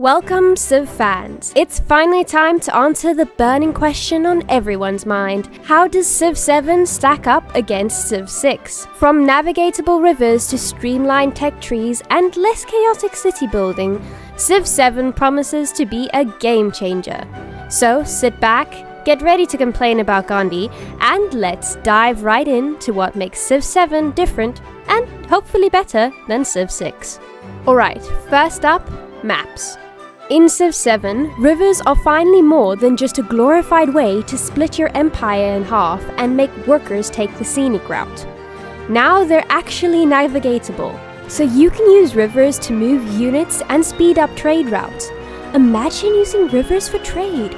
Welcome, Civ fans! It's finally time to answer the burning question on everyone's mind. How does Civ 7 stack up against Civ 6? From navigatable rivers to streamlined tech trees and less chaotic city building, Civ 7 promises to be a game changer. So sit back, get ready to complain about Gandhi, and let's dive right into what makes Civ 7 different and hopefully better than Civ 6. Alright, first up, maps. In Civ 7, rivers are finally more than just a glorified way to split your empire in half and make workers take the scenic route. Now they're actually navigatable, so you can use rivers to move units and speed up trade routes. Imagine using rivers for trade!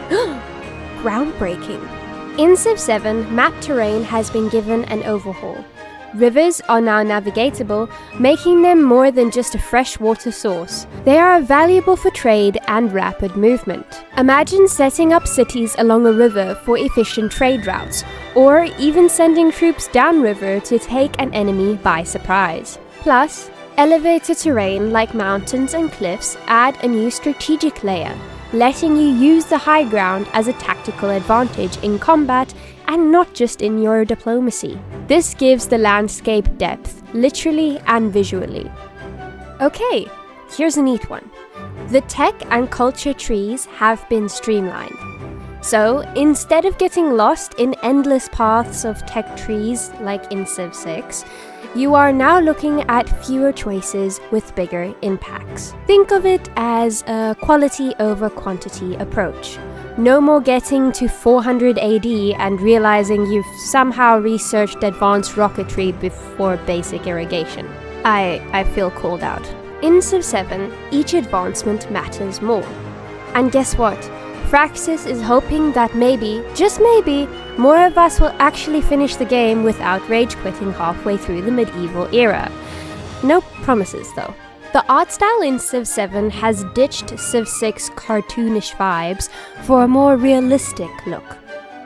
Groundbreaking! In Civ 7, map terrain has been given an overhaul. Rivers are now navigatable, making them more than just a freshwater source. They are valuable for trade and rapid movement. Imagine setting up cities along a river for efficient trade routes, or even sending troops downriver to take an enemy by surprise. Plus, elevated terrain like mountains and cliffs add a new strategic layer, letting you use the high ground as a tactical advantage in combat and not just in your diplomacy. This gives the landscape depth, literally and visually. Okay, here's a neat one. The tech and culture trees have been streamlined. So, instead of getting lost in endless paths of tech trees like in Civ 6, you are now looking at fewer choices with bigger impacts. Think of it as a quality over quantity approach. No more getting to 400 AD and realizing you've somehow researched advanced rocketry before basic irrigation. I feel called out. In Civ 7, each advancement matters more. And guess what? Fraxis is hoping that maybe, just maybe, more of us will actually finish the game without rage quitting halfway through the medieval era. No promises though. The art style in Civ 7 has ditched Civ 6 cartoonish vibes for a more realistic look.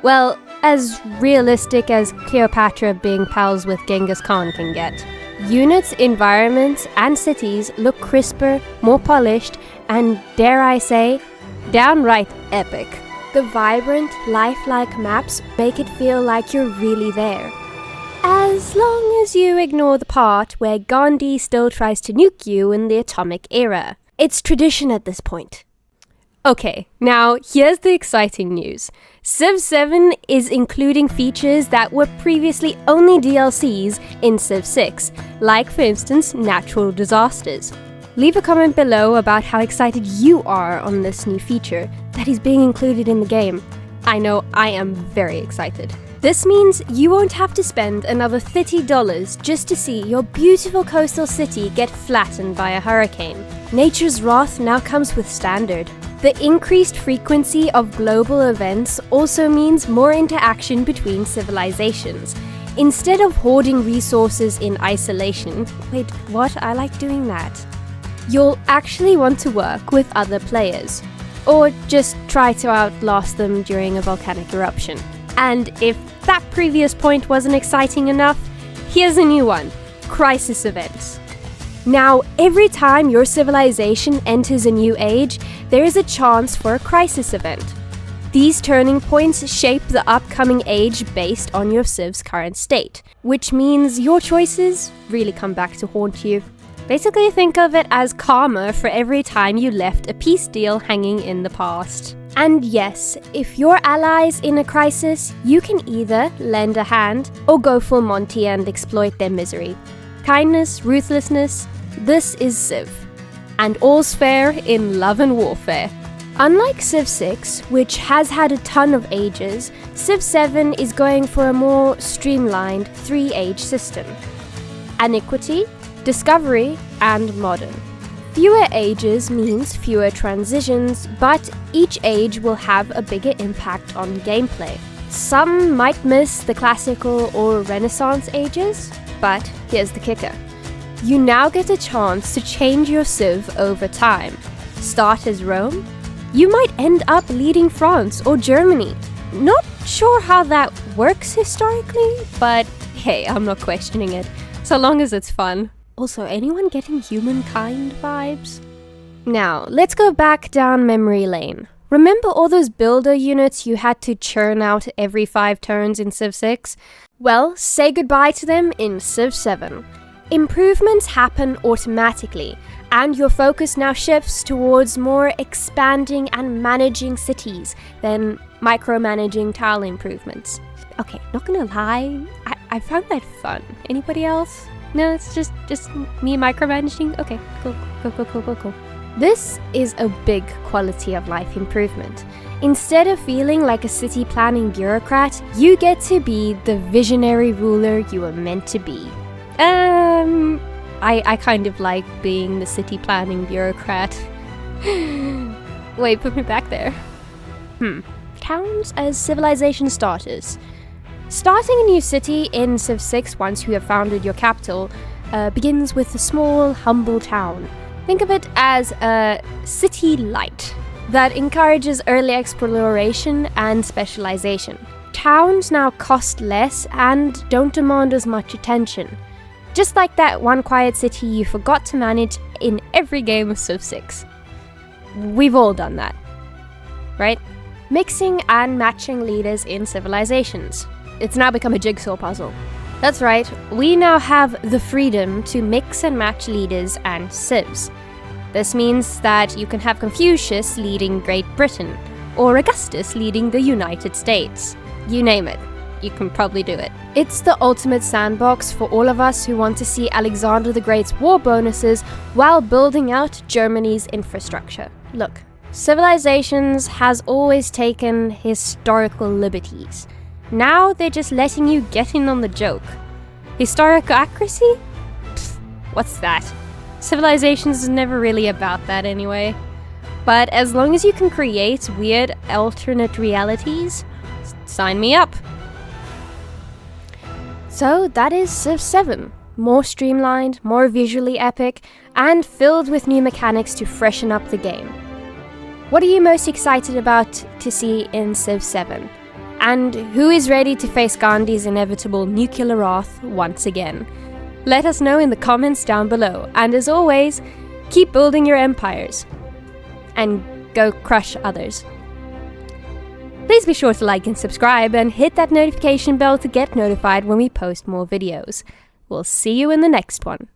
Well, as realistic as Cleopatra being pals with Genghis Khan can get. Units, environments, and cities look crisper, more polished, and dare I say, downright epic. The vibrant, lifelike maps make it feel like you're really there. As long as you ignore the part where Gandhi still tries to nuke you in the atomic era. It's tradition at this point. Okay, now here's the exciting news. Civ 7 is including features that were previously only DLCs in Civ 6, like for instance natural disasters. Leave a comment below about how excited you are on this new feature that is being included in the game. I know I am very excited. This means you won't have to spend another $30 just to see your beautiful coastal city get flattened by a hurricane. Nature's wrath now comes with standard. The increased frequency of global events also means more interaction between civilizations. Instead of hoarding resources in isolation, wait, what? I like doing that. You'll actually want to work with other players, or just try to outlast them during a volcanic eruption. And if that previous point wasn't exciting enough, here's a new one: crisis events. Now, every time your civilization enters a new age, there is a chance for a crisis event. These turning points shape the upcoming age based on your Civ's current state, which means your choices really come back to haunt you. Basically, think of it as karma for every time you left a peace deal hanging in the past. And yes, if you're allies in a crisis, you can either lend a hand or go full Monty and exploit their misery. Kindness, ruthlessness, this is Civ. And all's fair in love and warfare. Unlike Civ 6, which has had a ton of ages, Civ 7 is going for a more streamlined 3-age system. Antiquity, Discovery, and Modern. Fewer ages means fewer transitions, but each age will have a bigger impact on gameplay. Some might miss the classical or Renaissance ages, but here's the kicker. You now get a chance to change your Civ over time. Start as Rome? You might end up leading France or Germany. Not sure how that works historically, but hey, I'm not questioning it, so long as it's fun. Also, anyone getting humankind vibes? Now, let's go back down memory lane. Remember all those builder units you had to churn out every 5 turns in Civ 6? Well, say goodbye to them in Civ 7. Improvements happen automatically, and your focus now shifts towards more expanding and managing cities than micromanaging tile improvements. Okay, not gonna lie, I found that fun. Anybody else? No, it's just me micromanaging? Okay, cool. This is a big quality of life improvement. Instead of feeling like a city planning bureaucrat, you get to be the visionary ruler you were meant to be. I kind of like being the city planning bureaucrat. Wait, put me back there. Towns as civilization starters. Starting a new city in Civ 6 once you have founded your capital begins with a small, humble town. Think of it as a city light that encourages early exploration and specialization. Towns now cost less and don't demand as much attention. Just like that one quiet city you forgot to manage in every game of Civ 6. We've all done that, right? Mixing and matching leaders in civilizations. It's now become a jigsaw puzzle. That's right, we now have the freedom to mix and match leaders and civs. This means that you can have Confucius leading Great Britain, or Augustus leading the United States. You name it, you can probably do it. It's the ultimate sandbox for all of us who want to see Alexander the Great's war bonuses while building out Germany's infrastructure. Look, Civilizations has always taken historical liberties. Now they're just letting you get in on the joke. Historical accuracy? Pfft, what's that? Civilizations is never really about that anyway. But as long as you can create weird alternate realities, sign me up. So that is Civ 7. More streamlined, more visually epic, and filled with new mechanics to freshen up the game. What are you most excited about to see in Civ 7? And who is ready to face Gandhi's inevitable nuclear wrath once again? Let us know in the comments down below, and as always, keep building your empires. And go crush others. Please be sure to like and subscribe, and hit that notification bell to get notified when we post more videos. We'll see you in the next one.